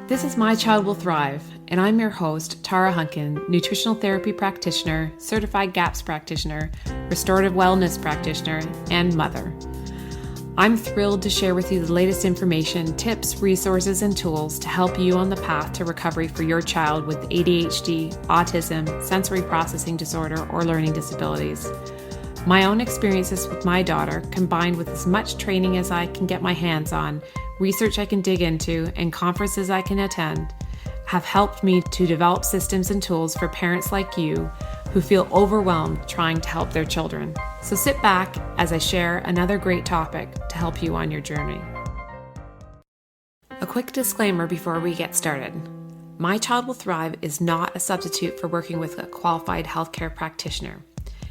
This is My Child Will Thrive, and I'm your host, Tara Hunkin, nutritional therapy practitioner, certified GAPS practitioner, restorative wellness practitioner, and mother. I'm thrilled to share with you the latest information, tips, resources, and tools to help you on the path to recovery for your child with ADHD, autism, sensory processing disorder, or learning disabilities. My own experiences with my daughter, combined with as much training as I can get my hands on, research I can dig into, and conferences I can attend, have helped me to develop systems and tools for parents like you who feel overwhelmed trying to help their children. So sit back as I share another great topic to help you on your journey. A quick disclaimer before we get started. My Child Will Thrive is not a substitute for working with a qualified healthcare practitioner.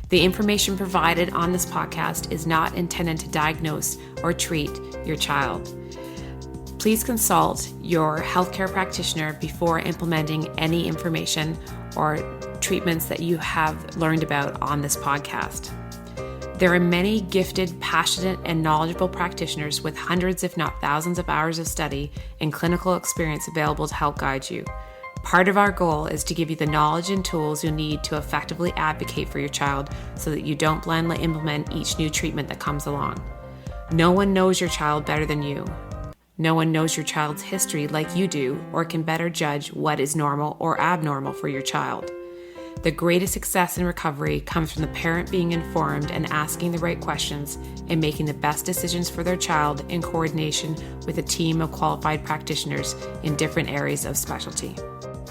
The information provided on this podcast is not intended to diagnose or treat your child. Please consult your healthcare practitioner before implementing any information or treatments that you have learned about on this podcast. There are many gifted, passionate, and knowledgeable practitioners with hundreds, if not thousands, of hours of study and clinical experience available to help guide you. Part of our goal is to give you the knowledge and tools you need to effectively advocate for your child so that you don't blindly implement each new treatment that comes along. No one knows your child better than you. No one knows your child's history like you do or can better judge what is normal or abnormal for your child. The greatest success in recovery comes from the parent being informed and asking the right questions and making the best decisions for their child in coordination with a team of qualified practitioners in different areas of specialty.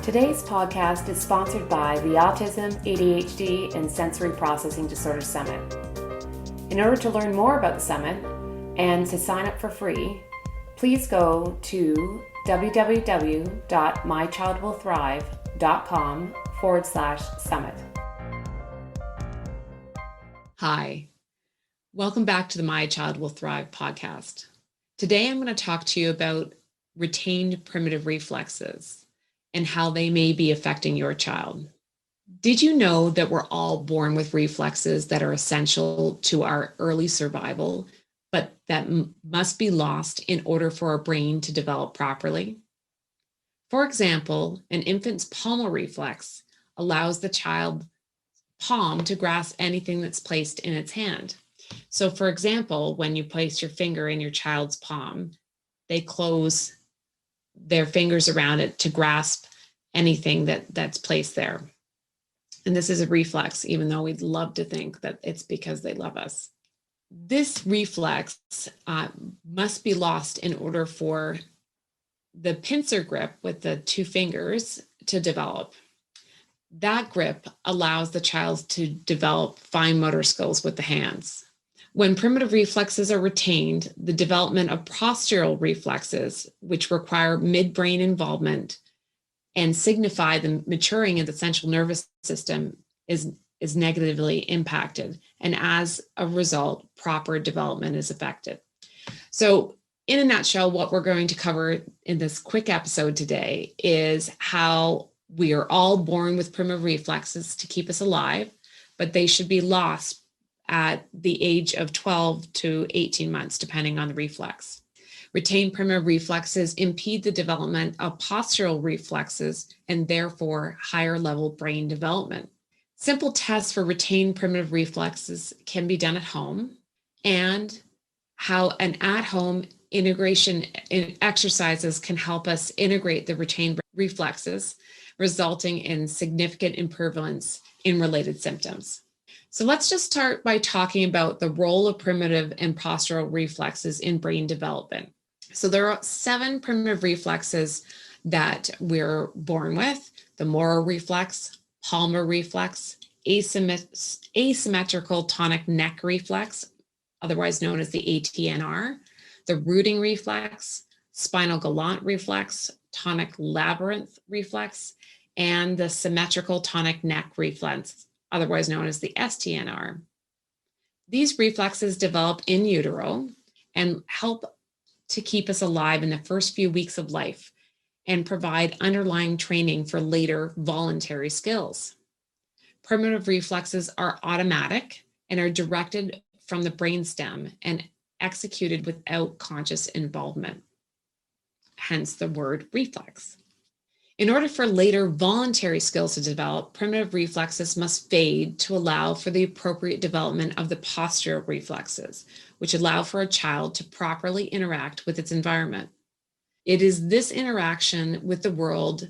Today's podcast is sponsored by the Autism, ADHD, and Sensory Processing Disorder Summit. In order to learn more about the summit and to sign up for free, please go to www.mychildwillthrive.com/summit. Hi, welcome back to the My Child Will Thrive podcast. Today I'm going to talk to you about retained primitive reflexes and how they may be affecting your child. Did you know that we're all born with reflexes that are essential to our early survival, but that must be lost in order for our brain to develop properly? For example, an infant's palmar reflex allows the child's palm to grasp anything that's placed in its hand. So for example, when you place your finger in your child's palm, they close their fingers around it to grasp anything that's placed there. And this is a reflex, even though we'd love to think that it's because they love us. This reflex must be lost in order for the pincer grip with the two fingers to develop. That grip allows the child to develop fine motor skills with the hands. When primitive reflexes are retained, the development of postural reflexes, which require midbrain involvement and signify the maturing of the central nervous system, is negatively impacted. And as a result, proper development is affected. So in a nutshell, what we're going to cover in this quick episode today is how we are all born with primitive reflexes to keep us alive, but they should be lost at the age of 12 to 18 months, depending on the reflex. Retained primitive reflexes impede the development of postural reflexes and therefore higher level brain development. Simple tests for retained primitive reflexes can be done at home, and how an at-home integration exercises can help us integrate the retained reflexes, resulting in significant improvements in related symptoms. So let's just start by talking about the role of primitive and postural reflexes in brain development. So there are 7 primitive reflexes that we're born with: the motor reflex, palmar reflex, asymmetrical tonic neck reflex, otherwise known as the ATNR, the rooting reflex, spinal galant reflex, tonic labyrinth reflex, and the symmetrical tonic neck reflex, otherwise known as the STNR. These reflexes develop in utero and help to keep us alive in the first few weeks of life and provide underlying training for later voluntary skills. Primitive reflexes are automatic and are directed from the brainstem and executed without conscious involvement. hence the word reflex. In order for later voluntary skills to develop, primitive reflexes must fade to allow for the appropriate development of the postural reflexes, which allow for a child to properly interact with its environment. It is this interaction with the world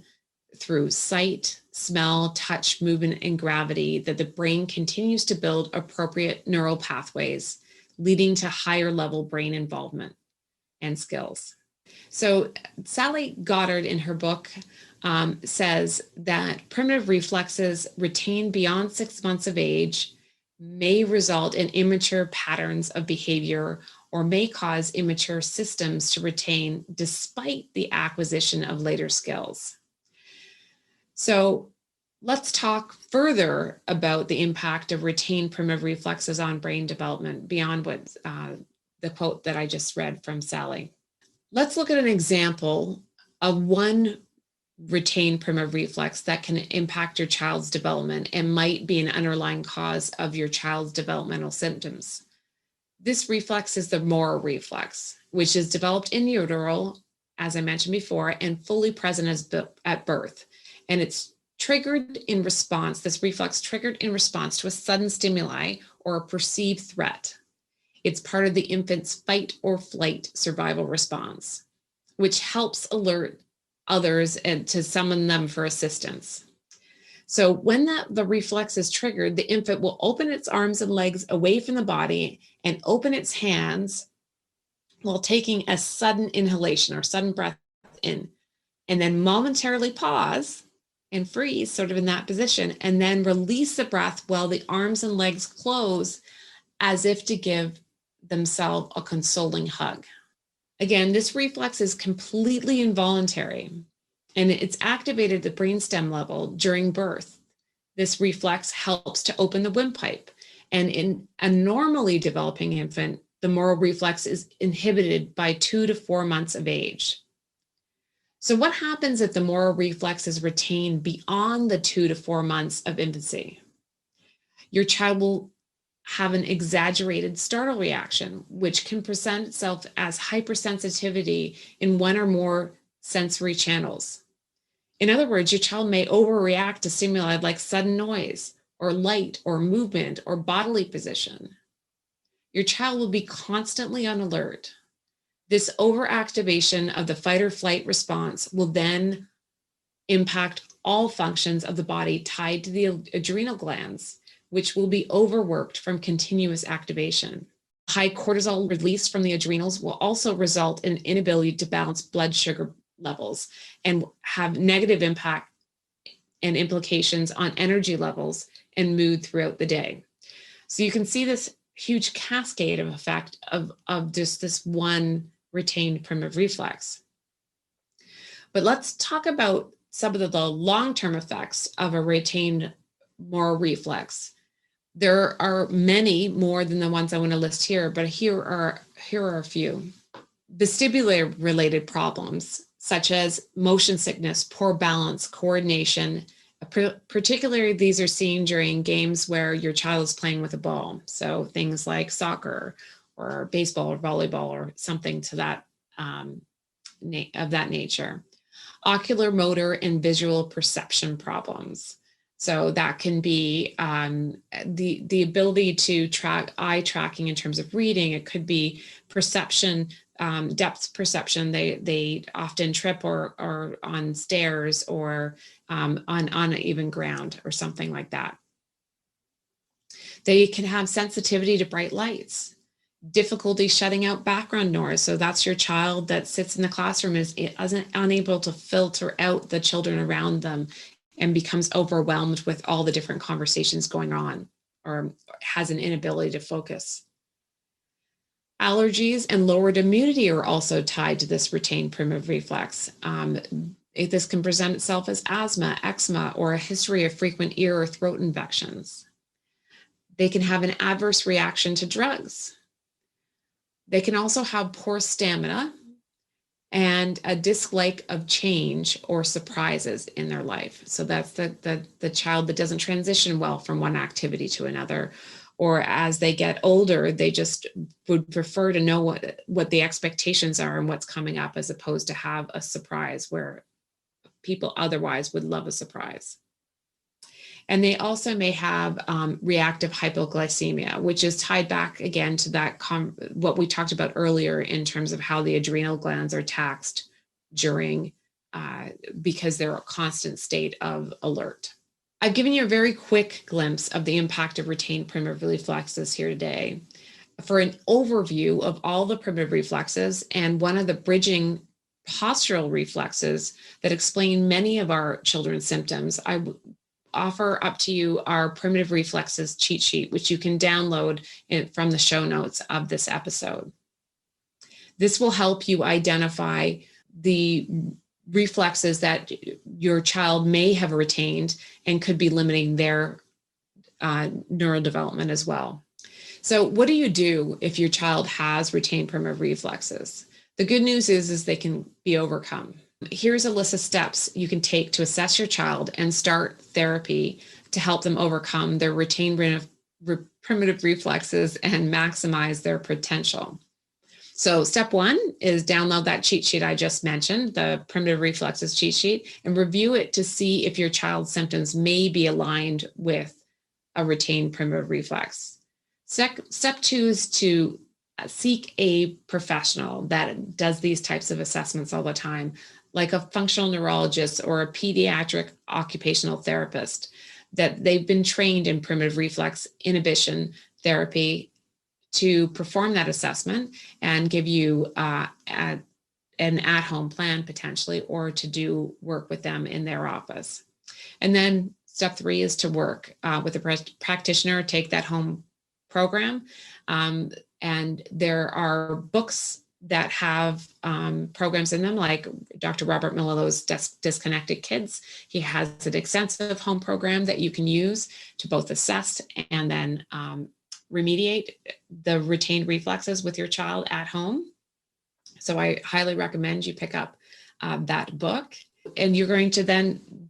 through sight, smell, touch, movement, and gravity that the brain continues to build appropriate neural pathways, leading to higher level brain involvement and skills. So Sally Goddard in her book says that primitive reflexes retained beyond 6 months of age may result in immature patterns of behavior or may cause immature systems to retain despite the acquisition of later skills. So let's talk further about the impact of retained primitive reflexes on brain development beyond what the quote that I just read from Sally. Let's look at an example of one retained primitive reflex that can impact your child's development and might be an underlying cause of your child's developmental symptoms. This reflex is the Moro reflex, which is developed in utero, as I mentioned before, and fully present at birth. And it's triggered in response, this reflex triggered in response to a sudden stimuli or a perceived threat. It's part of the infant's fight or flight survival response, which helps alert others and to summon them for assistance. So when the reflex is triggered, the infant will open its arms and legs away from the body and open its hands while taking a sudden inhalation or sudden breath in, and then momentarily pause and freeze sort of in that position, and then release the breath while the arms and legs close as if to give themselves a consoling hug. Again, this reflex is completely involuntary and it's activated at the brainstem level during birth. This reflex helps to open the windpipe. And in a normally developing infant, the Moro reflex is inhibited by 2 to 4 months of age. So what happens if the Moro reflex is retained beyond the 2 to 4 months of infancy? Your child will have an exaggerated startle reaction, which can present itself as hypersensitivity in one or more sensory channels. In other words, your child may overreact to stimuli like sudden noise or light or movement or bodily position. Your child will be constantly on alert. This overactivation of the fight or flight response will then impact all functions of the body tied to the adrenal glands, which will be overworked from continuous activation. High cortisol release from the adrenals will also result in inability to balance blood sugar levels and have negative impact and implications on energy levels and mood throughout the day. So you can see this huge cascade of effect of just this one retained primitive reflex. But let's talk about some of the long-term effects of a retained Moro reflex. There are many more than the ones I want to list here, but here are a few. Vestibular-related problems, such as motion sickness, poor balance, coordination. Particularly, these are seen during games where your child is playing with a ball. So things like soccer or baseball or volleyball or something to that of that nature. Ocular, motor, and visual perception problems. So that can be the ability to track eye tracking in terms of reading. It could be perception, depth perception. They often trip or on stairs or on uneven ground or something like that. They can have sensitivity to bright lights, difficulty shutting out background noise. So that's your child that sits in the classroom is unable to filter out the children around them and becomes overwhelmed with all the different conversations going on or has an inability to focus. Allergies and lowered immunity are also tied to this retained primitive reflex. This can present itself as asthma, eczema, or a history of frequent ear or throat infections. They can have an adverse reaction to drugs. They can also have poor stamina and a dislike of change or surprises in their life. So that's the child that doesn't transition well from one activity to another, or as they get older, they just would prefer to know what the expectations are and what's coming up, as opposed to have a surprise where people otherwise would love a surprise. And they also may have reactive hypoglycemia, which is tied back again to that what we talked about earlier in terms of how the adrenal glands are taxed during because they're a constant state of alert. I've given you a very quick glimpse of the impact of retained primitive reflexes here today. For an overview of all the primitive reflexes and one of the bridging postural reflexes that explain many of our children's symptoms, I offer up to you our primitive reflexes cheat sheet, which you can download from the show notes of this episode. This will help you identify the reflexes that your child may have retained and could be limiting their neurodevelopment as well. So what do you do if your child has retained primitive reflexes? The good news is they can be overcome. Here's a list of steps you can take to assess your child and start therapy to help them overcome their retained primitive reflexes and maximize their potential. So step one is download that cheat sheet I just mentioned, the primitive reflexes cheat sheet, and review it to see if your child's symptoms may be aligned with a retained primitive reflex. Step two is to seek a professional that does these types of assessments all the time, like a functional neurologist or a pediatric occupational therapist, that they've been trained in primitive reflex inhibition therapy to perform that assessment and give you an at-home plan potentially, or to do work with them in their office. And then step three is to work with a practitioner, take that home program. And there are books that have programs in them, like Dr. Robert Melillo's Disconnected Kids. He has an extensive home program that you can use to both assess and then remediate the retained reflexes with your child at home. So I highly recommend you pick up that book. And you're going to then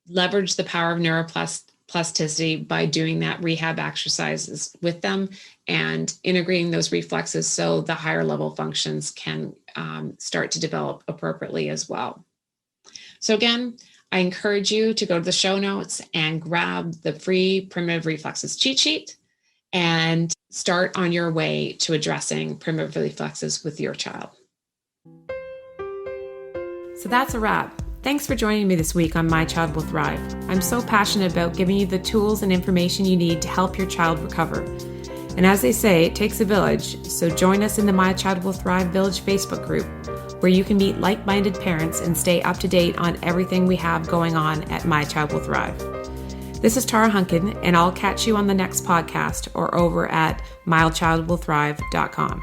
leverage the power of neuroplasticity by doing that rehab exercises with them and integrating those reflexes so the higher level functions can start to develop appropriately as well. So again, I encourage you to go to the show notes and grab the free primitive reflexes cheat sheet and start on your way to addressing primitive reflexes with your child. So that's a wrap. Thanks for joining me this week on My Child Will Thrive. I'm so passionate about giving you the tools and information you need to help your child recover. And as they say, it takes a village, so join us in the My Child Will Thrive Village Facebook group, where you can meet like-minded parents and stay up to date on everything we have going on at My Child Will Thrive. This is Tara Hunkin, and I'll catch you on the next podcast or over at mychildwillthrive.com.